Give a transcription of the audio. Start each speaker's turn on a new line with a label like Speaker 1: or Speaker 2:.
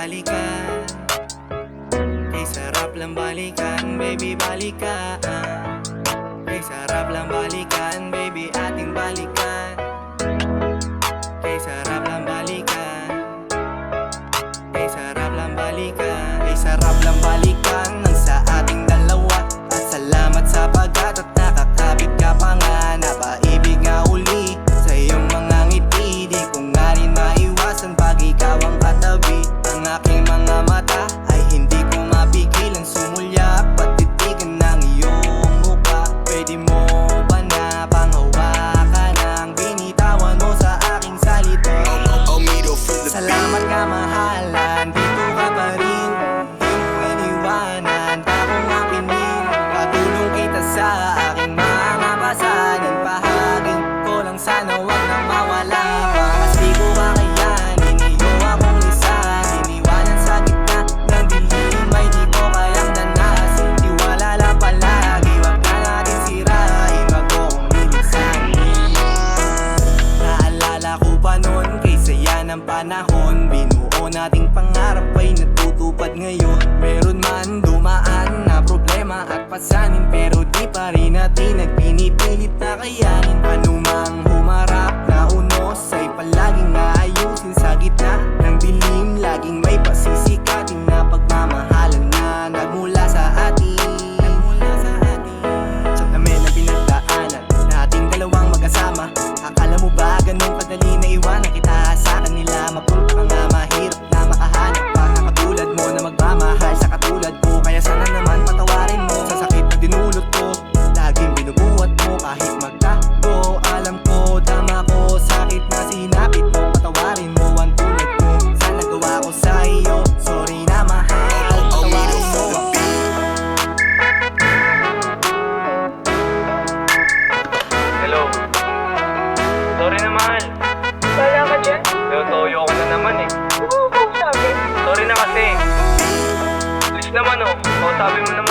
Speaker 1: balikan. Kay sarap lang balikan, baby balikan. Kay sarap lang balikan, baby ating balikan. Kay sarap lang balikan. Kay sarap lang balikan. Kay sarap lang balikan ng sa ating dalawa. At salamat sa pagkat at nakakapit ka pa nga. Napaibig nga uli sa iyong mga ngiti. Di ko nga rin maiwasan pag ikaw ang katabi. Ang aking mga mata ay hindi ko mapigilan sumulyap at titigan ng iyong mukha. Pwede mo ba na panghawakan ang binitawan mo sa aking salita? Salamat nga mahalan, dito ka pa rin. Di mo iniwanan, ako nga pining. Patulong kita sa aking mga pasanin. Pahaging ko lang sana wag nang mawala pa. Mas di ko kakayanin, iyo akong lisan. Iniwanan sa gitna ng dilim ay di ko kayang danasin. Tiwala lang palagi, wag na natin sirain bago kong lilisan. Naalala ko pa nun, kay saya ng panahon. Binuo nating pangarap ay natutupad ngayon. Meron man dumaan na problema at pasanin, pero di pa rin natin nagpinipilit na kayanin. Anumang humarap na unos ay palaging naayusin. Sa gitna ng dilim laging may pasisikatin na pagmamahalan na nagmula sa atin. Sa dami na pinagdaanan nating dalawang magkasama. Akala mo ba ganun kadali na iwanan kita sa kanila? Mapunta ka nga mahirap na makahanap pa na katulad mo na magmamahal sa katulad ko. Kaya sana naman patawarin mo sa sakit na dinulot ko. Laging binubuhat mo kahit magtago. Alam ko tama ko, sakit na sinapit mo. Patawarin mo ang tulad ko. Sana gawa ko sa iyo, sorry na mahal. Patawarin mo.
Speaker 2: Hello. Sorry na mahal.
Speaker 3: Wala ka dyan?
Speaker 2: Toyo ka na naman eh.
Speaker 3: Oo, sabi.
Speaker 2: Sorry na kasi. Please naman oh. Sabi mo naman